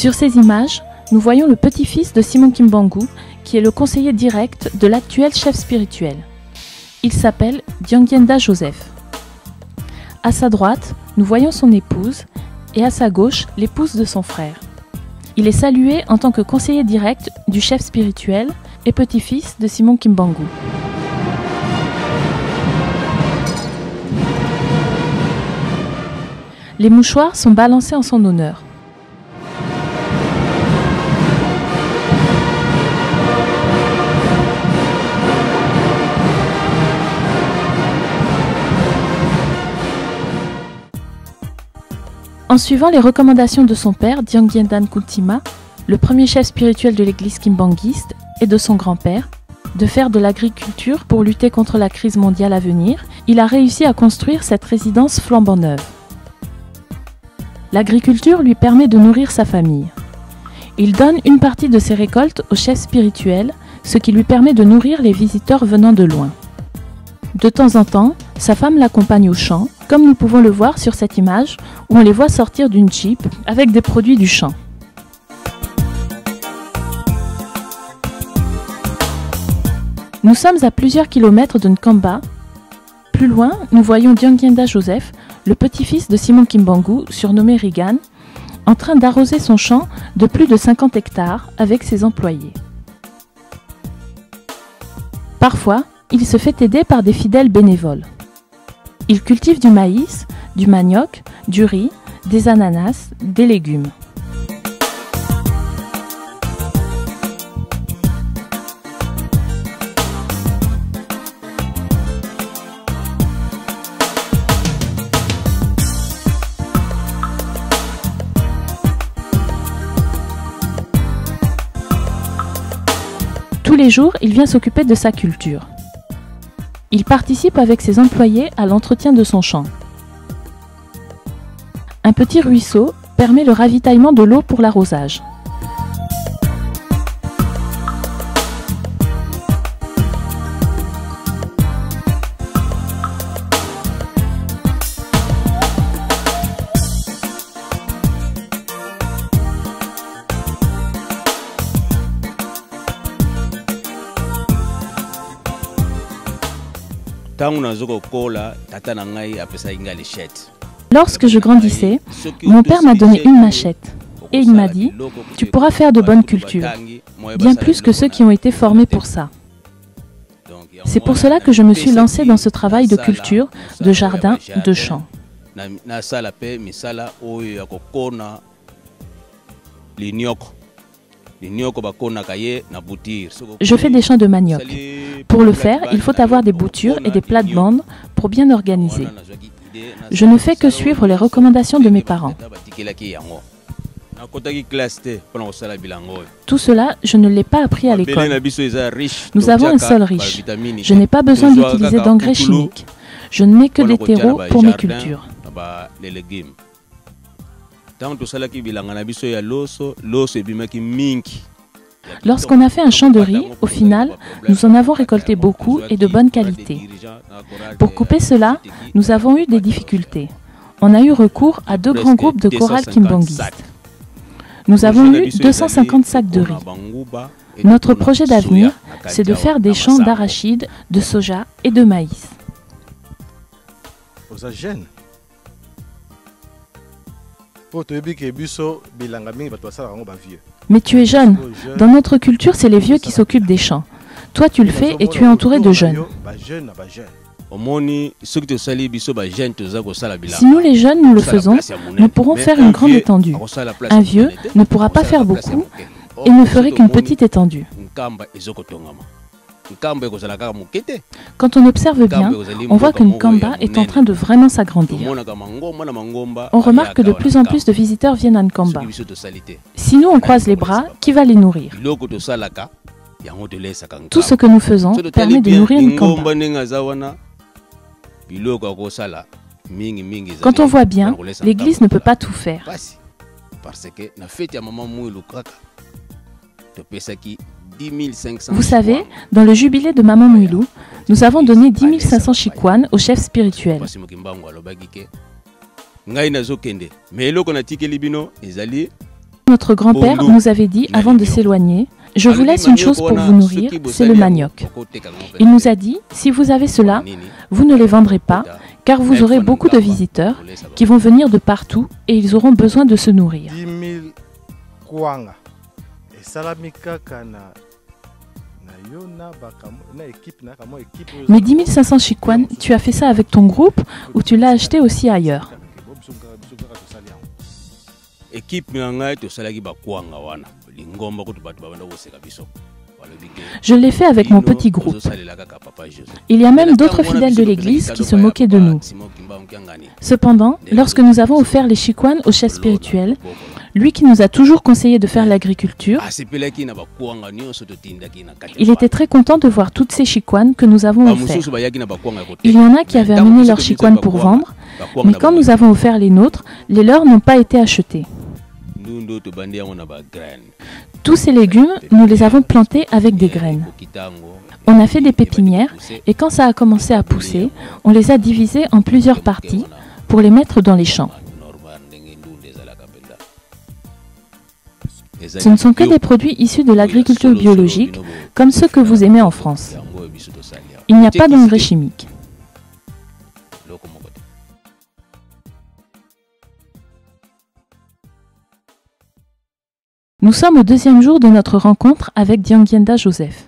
Sur ces images, nous voyons le petit-fils de Simon Kimbangu, qui est le conseiller direct de l'actuel chef spirituel. Il s'appelle Diangyenda Joseph. À sa droite, nous voyons son épouse et à sa gauche, l'épouse de son frère. Il est salué en tant que conseiller direct du chef spirituel et petit-fils de Simon Kimbangu. Les mouchoirs sont balancés en son honneur. En suivant les recommandations de son père, Diangyenda Nkuntima, le premier chef spirituel de l'église kimbanguiste, et de son grand-père, de faire de l'agriculture pour lutter contre la crise mondiale à venir, il a réussi à construire cette résidence flambant neuve. L'agriculture lui permet de nourrir sa famille. Il donne une partie de ses récoltes au chef spirituel, ce qui lui permet de nourrir les visiteurs venant de loin. De temps en temps, sa femme l'accompagne au champ, comme nous pouvons le voir sur cette image où on les voit sortir d'une jeep avec des produits du champ. Nous sommes à plusieurs kilomètres de Nkamba. Plus loin, nous voyons Diangyenda Joseph, le petit-fils de Simon Kimbangu, surnommé Reagan, en train d'arroser son champ de plus de 50 hectares avec ses employés. Parfois, il se fait aider par des fidèles bénévoles. Il cultive du maïs, du manioc, du riz, des ananas, des légumes. Tous les jours, il vient s'occuper de sa culture. Il participe avec ses employés à l'entretien de son champ. Un petit ruisseau permet le ravitaillement de l'eau pour l'arrosage. Lorsque je grandissais, mon père m'a donné une machette et il m'a dit « Tu pourras faire de bonnes cultures, bien plus que ceux qui ont été formés pour ça ». C'est pour cela que je me suis lancé dans ce travail de culture, de jardin, de champ. Je fais des champs de manioc. Pour le faire, il faut avoir des boutures et des plates-bandes pour bien organiser. Je ne fais que suivre les recommandations de mes parents. Tout cela, je ne l'ai pas appris à l'école. Nous avons un sol riche. Je n'ai pas besoin d'utiliser d'engrais chimiques. Je ne mets que des terreaux pour mes cultures. Lorsqu'on a fait un champ de riz, au final, nous en avons récolté beaucoup et de bonne qualité. Pour couper cela, nous avons eu des difficultés. On a eu recours à 2 grands groupes de chorales kimbanguistes. Nous avons eu 250 sacs de riz. Notre projet d'avenir, c'est de faire des champs d'arachides, de soja et de maïs. Mais tu es jeune. Dans notre culture, c'est les vieux qui s'occupent des champs. Toi, tu le fais et tu es entouré de jeunes. Si nous les jeunes, nous le faisons, nous pourrons faire une grande étendue. Un vieux ne pourra pas faire beaucoup et ne ferait qu'une petite étendue. Quand on observe bien, on voit que Nkamba est en train de vraiment s'agrandir. On remarque que de plus en plus de visiteurs viennent à Nkamba. Si nous on croise les bras, qui va les nourrir? Tout ce que nous faisons permet de nourrir Nkamba. Quand on voit bien, l'église ne peut pas tout faire. Vous savez, dans le jubilé de Maman Mouilou, nous avons donné 10 500 chikwan au chef spirituel. Notre grand-père nous avait dit avant de s'éloigner, « Je vous laisse une chose pour vous nourrir, c'est le manioc. » Il nous a dit, « Si vous avez cela, vous ne les vendrez pas, car vous aurez beaucoup de visiteurs qui vont venir de partout et ils auront besoin de se nourrir. » Mais 10 500 chikwan, tu as fait ça avec ton groupe ou tu l'as acheté aussi ailleurs? Je l'ai fait avec mon petit groupe. Il y a même d'autres fidèles de l'église qui se moquaient de nous. Cependant, lorsque nous avons offert les chikwan au chef spirituel, lui qui nous a toujours conseillé de faire l'agriculture, il était très content de voir toutes ces chikwan que nous avons offerts. Il y en a qui avaient amené leurs chikwan pour vendre, mais quand nous avons offert les nôtres, les leurs n'ont pas été achetés. Tous ces légumes, nous les avons plantés avec des graines. On a fait des pépinières et quand ça a commencé à pousser, on les a divisés en plusieurs parties pour les mettre dans les champs. Ce ne sont que des produits issus de l'agriculture biologique, comme ceux que vous aimez en France. Il n'y a pas d'engrais chimiques. Nous sommes au deuxième jour de notre rencontre avec Dianguienda Joseph.